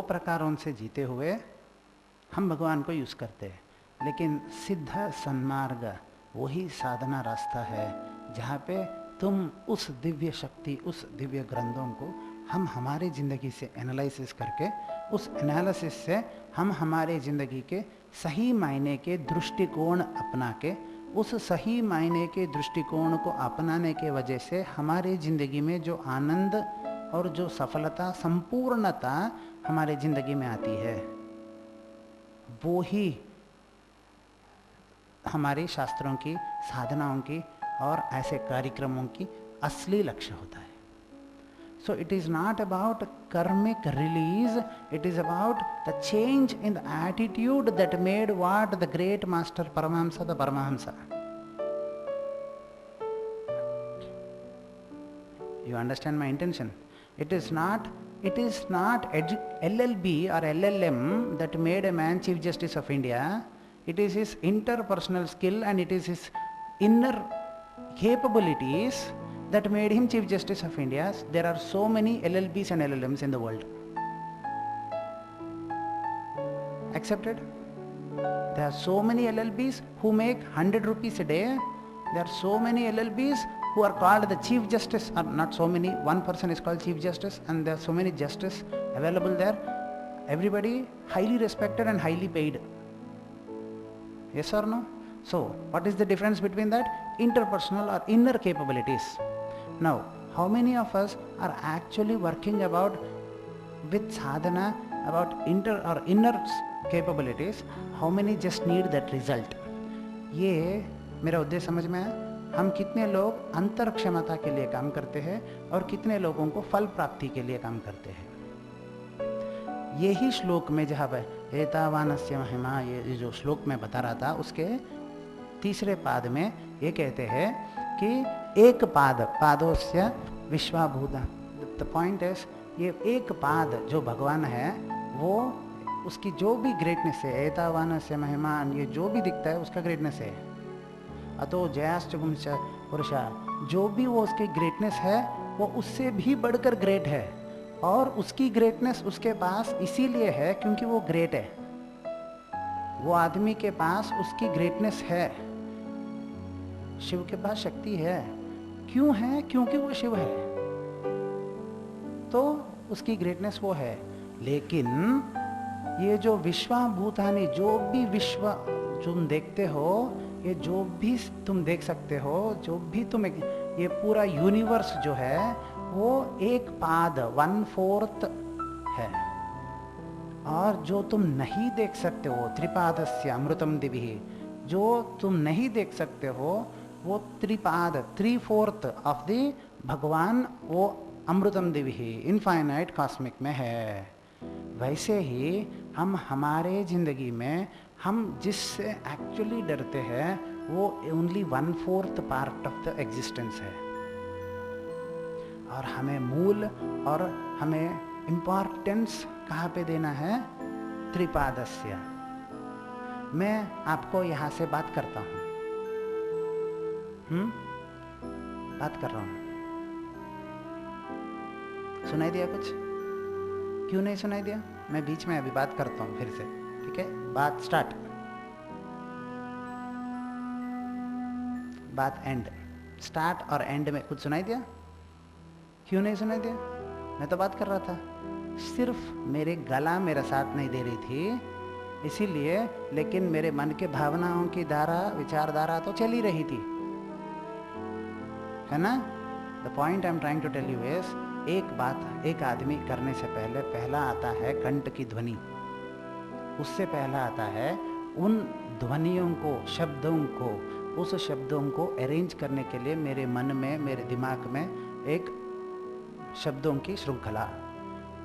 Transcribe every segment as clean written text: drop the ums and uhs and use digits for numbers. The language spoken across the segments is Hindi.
प्रकारों से जीते हुए हम भगवान को यूज करते हैं। लेकिन सिद्ध सन्मार्ग वही साधना रास्ता है जहाँ पे तुम उस दिव्य शक्ति, उस दिव्य ग्रंथों को हम हमारे ज़िंदगी से एनालिसिस करके, उस एनालिसिस से हम हमारे ज़िंदगी के सही मायने के दृष्टिकोण अपना के, उस सही मायने के दृष्टिकोण को अपनाने के वजह से हमारे ज़िंदगी में जो आनंद और जो सफलता, संपूर्णता हमारे ज़िंदगी में आती है, वो ही हमारे शास्त्रों की, साधनाओं की और ऐसे कार्यक्रमों की असली लक्ष्य होता है। So it is not about karmic release, it is about the change in the attitude that made what the great master Paramahamsa the Paramahamsa. You understand my intention? It is not LLB or LLM that made a man Chief Justice of India. It is his interpersonal skill and it is his inner capabilities that made him Chief Justice of India. There are so many LLBs and LLMs in the world. Accepted? There are so many LLBs who make 100 rupees a day. There are so many LLBs who are called the Chief Justice, or not so many, one person is called Chief Justice, and there are so many justices available there. Everybody highly respected and highly paid. Yes or no? So, what is the difference between that? Interpersonal or inner capabilities. Now, how many of us are actually working about with sadhana about inner capabilities? How many just need that result? ये मेरा उद्देश्य समझ में है। हम कितने लोग अंतर क्षमता के लिए काम करते हैं और कितने लोगों को फल प्राप्ति के लिए काम करते हैं। यही श्लोक में जहाँ पर एतावानस्य महिमा, ये जो श्लोक में बता रहा था, उसके तीसरे पाद में ये कहते हैं कि एक पादोस्य विश्वाभूता। द पॉइंट इज, ये एक पाद जो भगवान है, वो उसकी जो भी ग्रेटनेस है, एतावानस्य महिमा, ये जो भी दिखता है उसका ग्रेटनेस है। अतो जयाश्च गुंश पुरुषा, जो भी वो उसकी ग्रेटनेस है वो उससे भी बढ़कर ग्रेट है, और उसकी ग्रेटनेस उसके पास इसीलिए है क्योंकि वो ग्रेट है। वो आदमी के पास उसकी ग्रेटनेस है, शिव के पास शक्ति है। क्यों है? क्योंकि वो शिव है, तो उसकी ग्रेटनेस वो है। लेकिन ये जो विश्वाभूतानि, जो भी विश्व तुम देखते हो, ये जो भी तुम देख सकते हो, जो भी तुम, ये पूरा यूनिवर्स जो है वो एक पाद 1/4 है। और जो तुम नहीं देख सकते हो, त्रिपादस्य अमृतम दिभिः, जो तुम नहीं देख सकते हो वो त्रिपाद 3/4 ऑफ द भगवान, वो अमृतम दिभिः इनफाइनाइट कॉस्मिक में है। वैसे ही हम हमारे जिंदगी में हम जिससे एक्चुअली डरते हैं वो only 1/4 part of the existence है, और हमें मूल और हमें इम्पॉर्टेंस कहाँ पे देना है? त्रिपादस्य। मैं आपको यहाँ से बात करता हूँ, बात कर रहा हूँ, सुनाई दिया कुछ? क्यों नहीं सुनाई दिया? मैं बीच में अभी बात करता हूँ फिर से, ठीक है? बात स्टार्ट, बात एंड। स्टार्ट और एंड में कुछ सुनाई दिया? क्यों नहीं सुनाई दिया? मैं तो बात कर रहा था, सिर्फ मेरे गला मेरा साथ नहीं दे रही थी इसीलिए, लेकिन मेरे मन के भावनाओं की धारा, विचारधारा तो चली रही थी, है ना? The point I am trying to tell you is, एक बात एक आदमी करने से पहले पहला आता है कंठ की ध्वनि, उससे पहला आता है उन ध्वनियों को, शब्दों को, उस शब्दों को अरेंज करने के लिए मेरे मन में, मेरे दिमाग में एक शब्दों की श्रृंखला,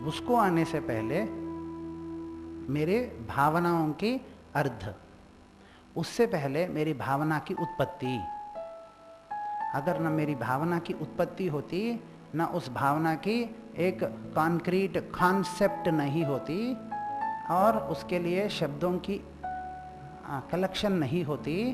उसको आने से पहले मेरे भावनाओं की अर्थ, उससे पहले मेरी भावना की उत्पत्ति। अगर न मेरी भावना की उत्पत्ति होती, न उस भावना की एक कॉन्क्रीट कॉन्सेप्ट नहीं होती, और उसके लिए शब्दों की कलेक्शन नहीं होती,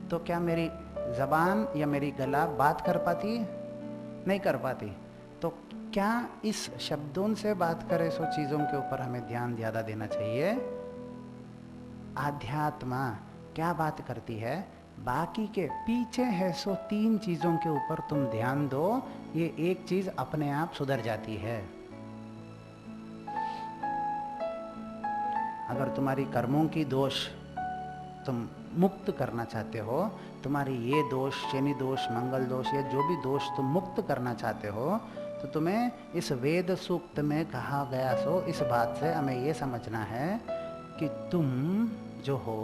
तो क्या मेरी ज़बान या मेरी गला बात कर पाती? नहीं कर पाती। तो क्या इस शब्दों से बात करें सो चीजों के ऊपर हमें ध्यान ज्यादा देना चाहिए। आध्यात्मा क्या बात करती है, बाकी के पीछे है सो 3 चीजों के ऊपर तुम ध्यान दो, ये एक चीज अपने आप सुधर जाती है। अगर तुम्हारी कर्मों की दोष तुम मुक्त करना चाहते हो, तुम्हारी ये दोष, शनि दोष, मंगल दोष, या जो भी दोष तुम मुक्त करना चाहते हो, तो तुम्हें इस वेद सूक्त में कहा गया सो इस बात से हमें ये समझना है कि तुम जो हो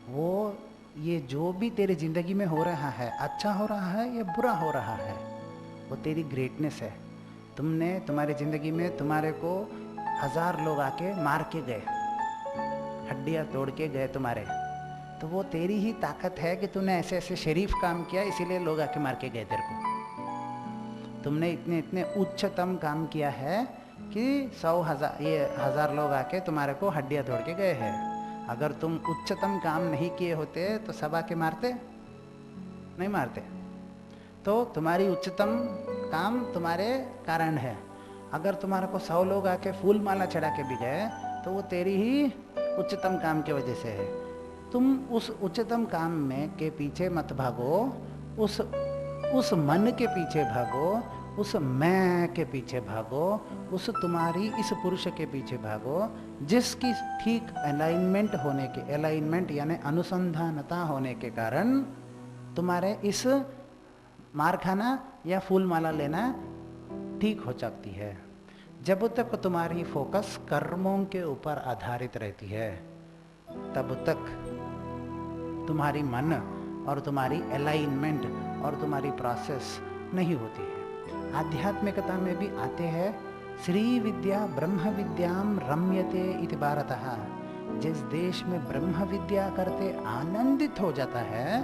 वो, ये जो भी तेरी जिंदगी में हो रहा है, अच्छा हो रहा है या बुरा हो रहा है, वो तेरी ग्रेटनेस है। तुमने, तुम्हारी जिंदगी में तुम्हारे को 1000 लोग आके मार के गए, हड्डियां तोड़ के गए तुम्हारे, तो वो तेरी ही ताकत है कि तूने ऐसे ऐसे शरीफ काम किया, इसीलिए लोग आके मार के गए तेरे को। तुमने इतने इतने उच्चतम काम किया है कि 100,000 लोग आके तुम्हारे को हड्डियां तोड़ के गए हैं। अगर तुम उच्चतम काम नहीं किए होते तो सब आके मारते नहीं मारते। तो तुम्हारी उच्चतम काम तुम्हारे कारण है। अगर तुम्हारे को 100 लोग आके फूल माला चढ़ा के भी गए तो वो तेरी ही उच्चतम काम की वजह से है। तुम उस उच्चतम काम में के पीछे मत भागो, उस मन के पीछे भागो, उस मैं के पीछे भागो, उस तुम्हारी इस पुरुष के पीछे भागो जिसकी ठीक अलाइनमेंट होने के, अलाइनमेंट यानी अनुसंधानता होने के कारण तुम्हारे इस मार खाना या फूल माला लेना ठीक हो सकती है। जब तक तुम्हारी फोकस कर्मों के ऊपर आधारित रहती है तब तक तुम्हारी मन और तुम्हारी अलाइनमेंट और तुम्हारी प्रोसेस नहीं होती है। आध्यात्मिकता में भी आते हैं, श्री विद्या ब्रह्म विद्याम रम्यते इति भारतः। जिस देश में ब्रह्म विद्या करते आनंदित हो जाता है,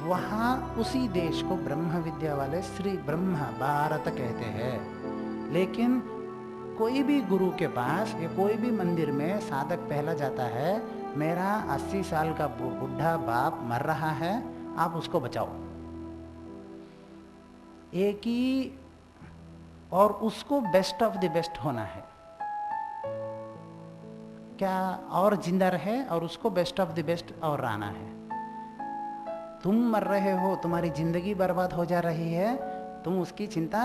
वहाँ उसी देश को ब्रह्म विद्या वाले श्री ब्रह्म भारत कहते हैं। लेकिन कोई भी गुरु के पास या कोई भी मंदिर में साधक पहला जाता है, मेरा 80 साल का बुढ़ा बाप मर रहा है, आप उसको बचाओ। एक ही, और उसको बेस्ट ऑफ द बेस्ट होना है क्या, और जिंदा रहे और उसको बेस्ट ऑफ द बेस्ट और रहना है। तुम मर रहे हो, तुम्हारी जिंदगी बर्बाद हो जा रही है, तुम उसकी चिंता,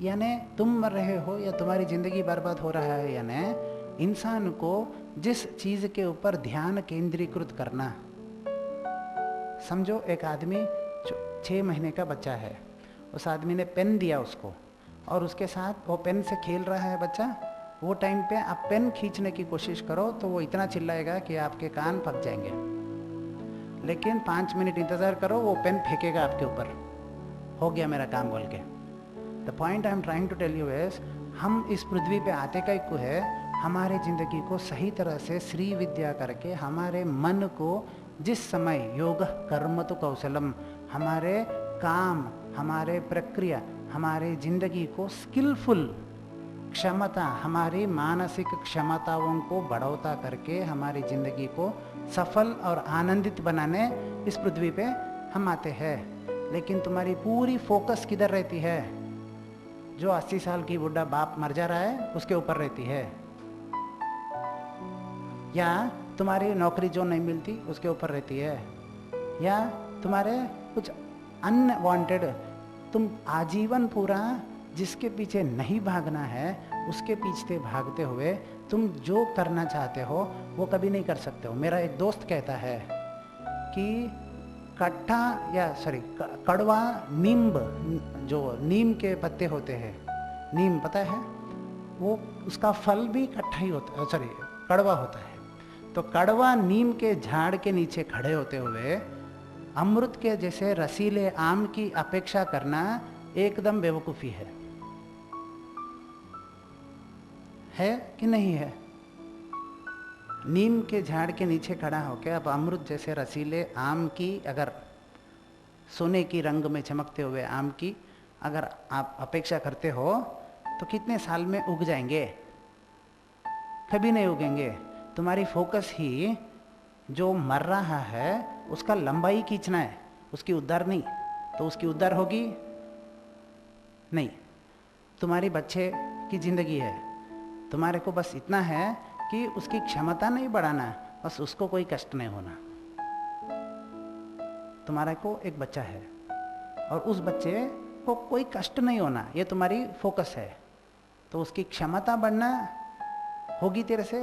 यानी तुम मर रहे हो या तुम्हारी जिंदगी बर्बाद हो रहा है, यानी इंसान को जिस चीज के ऊपर ध्यान केंद्रीकृत करना। समझो एक आदमी 6 महीने का बच्चा है, उस आदमी ने पेन दिया उसको और उसके साथ वो पेन से खेल रहा है बच्चा। वो टाइम पे आप पेन खींचने की कोशिश करो तो वो इतना चिल्लाएगा कि आपके कान पक जाएंगे। लेकिन 5 मिनट इंतजार करो, वो पेन फेंकेगा आपके ऊपर, हो गया मेरा काम बोल के। The point I am trying to tell you is, हम इस पृथ्वी पे आते का एक है, हमारे जिंदगी को सही तरह से श्री विद्या करके हमारे मन को जिस समय योग कर्म तो कौशलम, हमारे काम, हमारे प्रक्रिया, हमारे जिंदगी को स्किलफुल क्षमता, हमारी मानसिक क्षमताओं को बढ़ोता करके हमारी जिंदगी को सफल और आनंदित बनाने इस पृथ्वी पे हम आते हैं। लेकिन तुम्हारी पूरी फोकस किधर रहती है? जो 80 साल की बुढ़ा बाप मर जा रहा है उसके ऊपर रहती है, या तुम्हारी नौकरी जो नहीं मिलती उसके ऊपर रहती है, या तुम्हारे कुछ अनवांटेड, तुम आजीवन पूरा जिसके पीछे नहीं भागना है उसके पीछे भागते हुए तुम जो करना चाहते हो वो कभी नहीं कर सकते हो। मेरा एक दोस्त कहता है कि कट्ठा या कड़वा नींब, जो नीम के पत्ते होते हैं, नीम पता है, वो उसका फल भी कट्ठा ही होता है, कड़वा होता है। तो कड़वा नीम के झाड़ के नीचे खड़े होते हुए अमृत के जैसे रसीले आम की अपेक्षा करना एकदम बेवकूफ़ी है कि नहीं है? नीम के झाड़ के नीचे खड़ा होकर अब अमृत जैसे रसीले आम की, अगर सोने की रंग में चमकते हुए आम की अगर आप अपेक्षा करते हो तो कितने साल में उग जाएंगे? कभी नहीं उगेंगे। तुम्हारी फोकस ही जो मर रहा है उसका लंबाई खींचना है, उसकी उद्धार नहीं। तो उसकी उद्धार होगी नहीं। तुम्हारी बच्चे की जिंदगी है, तुम्हारे को बस इतना है कि उसकी क्षमता नहीं बढ़ाना, बस उसको कोई कष्ट नहीं होना। तुम्हारे को एक बच्चा है और उस बच्चे को कोई कष्ट नहीं होना, ये तुम्हारी फोकस है, तो उसकी क्षमता बढ़ना होगी तेरे से।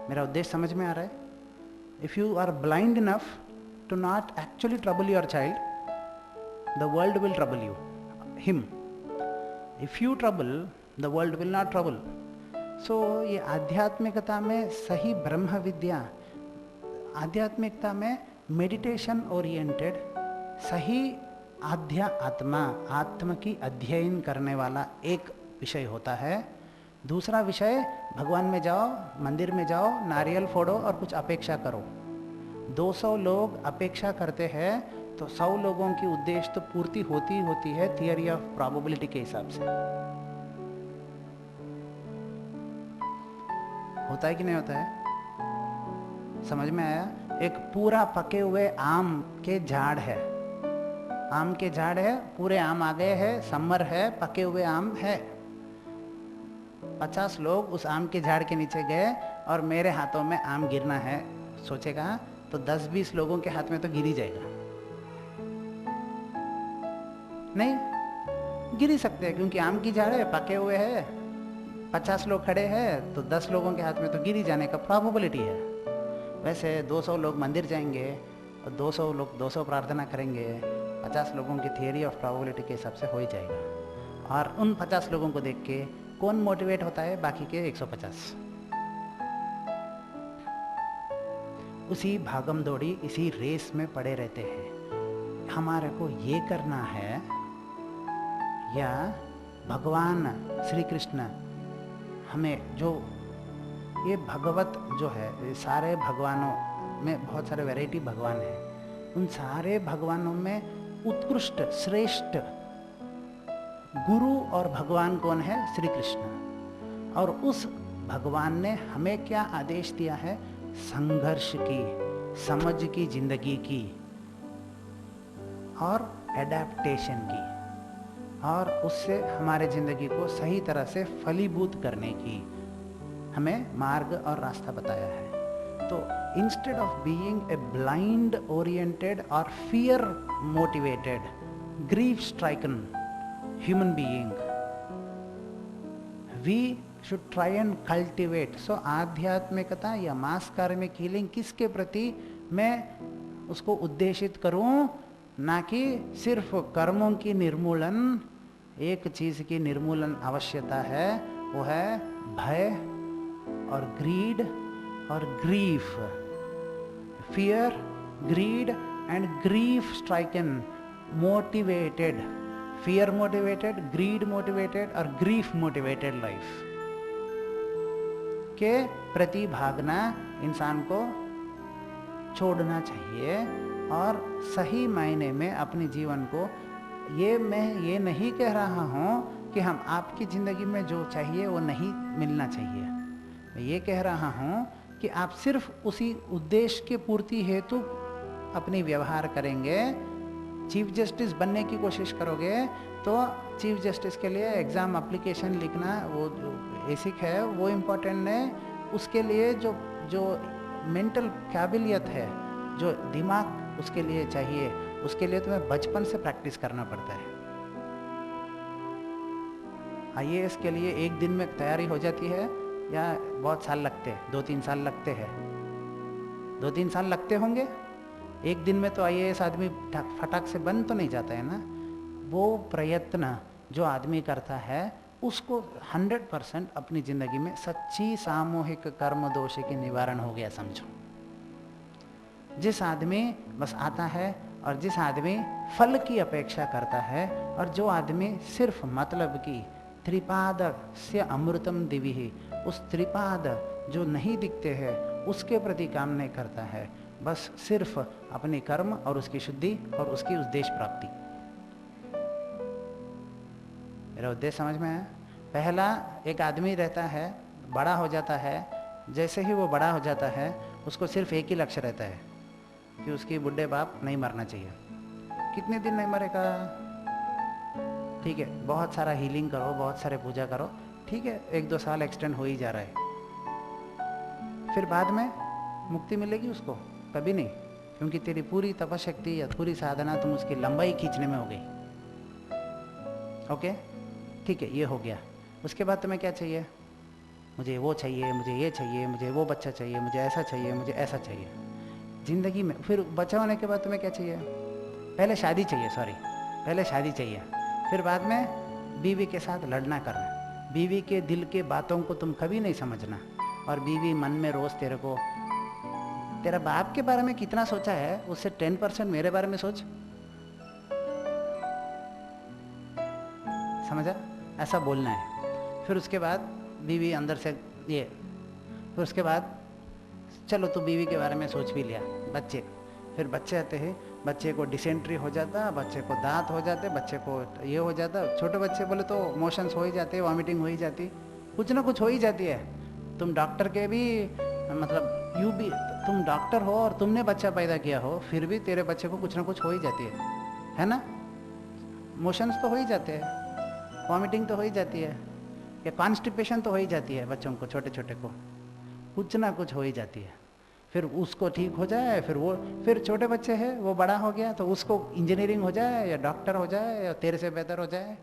मेरा उद्देश्य समझ में आ रहा है? If you are blind enough to not actually trouble your child, the world will trouble you him. If you trouble, the world will not trouble. So ये आध्यात्मिकता में सही ब्रह्म विद्या, आध्यात्मिकता में मेडिटेशन ओरिएंटेड सही आत्मा की अध्ययन करने वाला एक विषय होता है। दूसरा विषय, भगवान में जाओ, मंदिर में जाओ, नारियल फोड़ो और कुछ अपेक्षा करो। 200 लोग अपेक्षा करते हैं तो 100 लोगों की उद्देश्य तो पूर्ति होती है थियरी ऑफ प्रोबेबिलिटी के हिसाब से। होता है कि नहीं होता है? समझ में आया? एक पूरा पके हुए आम के झाड़ है, आम के झाड़ है, पूरे आम आ गए हैं, समर है, पके हुए आम है। 50 लोग उस आम के झाड़ के नीचे गए और मेरे हाथों में आम गिरना है, सोचेगा तो 10-20 लोगों के हाथ में तो गिर ही जाएगा। नहीं गिर ही सकते हैं क्योंकि आम की झाड़ है, पके हुए है, 50 लोग खड़े हैं तो 10 लोगों के हाथ में तो गिर ही जाने का प्रोबेबिलिटी है। वैसे 200 लोग मंदिर जाएंगे और 200 लोग 200 प्रार्थना करेंगे, 50 लोगों की थियरी ऑफ प्रोबेबिलिटी के हिसाब से हो ही जाएगा। और उन 50 लोगों को देख के कौन मोटिवेट होता है? बाकी के 150। उसी भागम दौड़ी, इसी रेस में पड़े रहते हैं। हमारे को ये करना है या भगवान श्री कृष्ण हमें जो ये भगवत जो है, ये सारे भगवानों में बहुत सारे वैरायटी भगवान हैं, उन सारे भगवानों में उत्कृष्ट श्रेष्ठ गुरु और भगवान कौन है? श्री कृष्ण। और उस भगवान ने हमें क्या आदेश दिया है? संघर्ष की, समझ की जिंदगी की और एडेप्टेशन की, और उससे हमारे जिंदगी को सही तरह से फलीभूत करने की हमें मार्ग और रास्ता बताया है। तो instead of being a blind oriented और fear motivated grief stricken human being, we should try and cultivate। so आध्यात्मिकता या मास कार्मिक हीलिंग किसके प्रति मैं उसको उद्देशित करूं? ना कि सिर्फ कर्मों की निर्मूलन। एक चीज की निर्मूलन आवश्यकता है, वो है भय और ग्रीड और grief. Fear, grid and grief stricken motivated, fear motivated, greed motivated और grief motivated life के प्रति भागना इंसान को छोड़ना चाहिए। और सही मायने में अपने जीवन को, ये मैं ये नहीं कह रहा हूँ कि हम आपकी ज़िंदगी में जो चाहिए वो नहीं मिलना चाहिए। मैं ये कह रहा हूँ कि आप सिर्फ उसी उद्देश्य की पूर्ति हेतु अपनी व्यवहार करेंगे। चीफ जस्टिस बनने की कोशिश करोगे तो चीफ जस्टिस के लिए एग्ज़ाम एप्लीकेशन लिखना वो जो बेसिक है वो इम्पोर्टेंट है। उसके लिए जो मेंटल काबिलियत है, जो दिमाग उसके लिए चाहिए, उसके लिए तुम्हें बचपन से प्रैक्टिस करना पड़ता है। IAS के लिए एक दिन में तैयारी हो जाती है या बहुत साल लगते हैं? 2-3 साल लगते हैं। 2-3 साल लगते होंगे। एक दिन में तो IAS आदमी फटाक से बन तो नहीं जाता है ना। वो प्रयत्न जो आदमी करता है उसको 100% अपनी जिंदगी में सच्ची सामूहिक कर्म दोष के निवारण हो गया समझो। जिस आदमी बस आता है और जिस आदमी फल की अपेक्षा करता है और जो आदमी सिर्फ मतलब की त्रिपाद से अमृतम दिवि, उस त्रिपाद जो नहीं दिखते हैं उसके प्रति काम नहीं करता है, बस सिर्फ अपने कर्म और उसकी शुद्धि और उसकी उद्देश्य प्राप्ति। मेरा उद्देश्य समझ में है? पहला एक आदमी रहता है, बड़ा हो जाता है, जैसे ही वो बड़ा हो जाता है उसको सिर्फ एक ही लक्ष्य रहता है कि उसकी बुढ़े बाप नहीं मरना चाहिए। कितने दिन नहीं मरेगा? ठीक है, बहुत सारा हीलिंग करो, बहुत सारे पूजा करो, ठीक है, 1-2 साल एक्सटेंड हो ही जा रहा है, फिर बाद में मुक्ति मिलेगी उसको? कभी नहीं, क्योंकि तेरी पूरी तपशक्ति या पूरी साधना तुम उसकी लंबाई खींचने में हो गई। ओके, ठीक है, ये हो गया। उसके बाद तुम्हें क्या चाहिए? मुझे वो चाहिए, मुझे ये चाहिए, मुझे वो बच्चा चाहिए, मुझे ऐसा चाहिए, मुझे ऐसा चाहिए जिंदगी में। फिर बच्चा होने के बाद तुम्हें क्या चाहिए? पहले शादी चाहिए, सॉरी, पहले शादी चाहिए, फिर बाद में बीवी के साथ लड़ना करना। बीवी के दिल के बातों को तुम कभी नहीं समझना, और बीवी मन में रोज तेरे को, तेरा बाप के बारे में कितना सोचा है उससे 10% मेरे बारे में सोच। समझा? ऐसा बोलना है। फिर उसके बाद बीवी अंदर से ये, फिर उसके बाद चलो तो बीवी के बारे में सोच भी लिया, बच्चे, फिर बच्चे आते हैं, बच्चे को डिसेंट्री हो जाता, बच्चे को दांत हो जाते, बच्चे को ये हो जाता, छोटे बच्चे बोले तो मोशंस हो ही जाते, वॉमिटिंग हो ही जाती, कुछ ना कुछ हो ही जाती है। तुम डॉक्टर के भी मतलब यू भी, तुम डॉक्टर हो और तुमने बच्चा पैदा किया हो, फिर भी तेरे बच्चे को कुछ ना कुछ हो ही जाती है ना? मोशंस तो हो ही जाते हैं, वॉमिटिंग तो हो ही जाती है, या कॉन्स्टिपेशन तो हो ही जाती है बच्चों को, छोटे छोटे को कुछ ना कुछ हो ही जाती है। फिर उसको ठीक हो जाए, फिर वो, फिर छोटे बच्चे हैं, वो बड़ा हो गया तो उसको इंजीनियरिंग हो जाए या डॉक्टर हो जाए या तेरे से बेहतर हो जाए,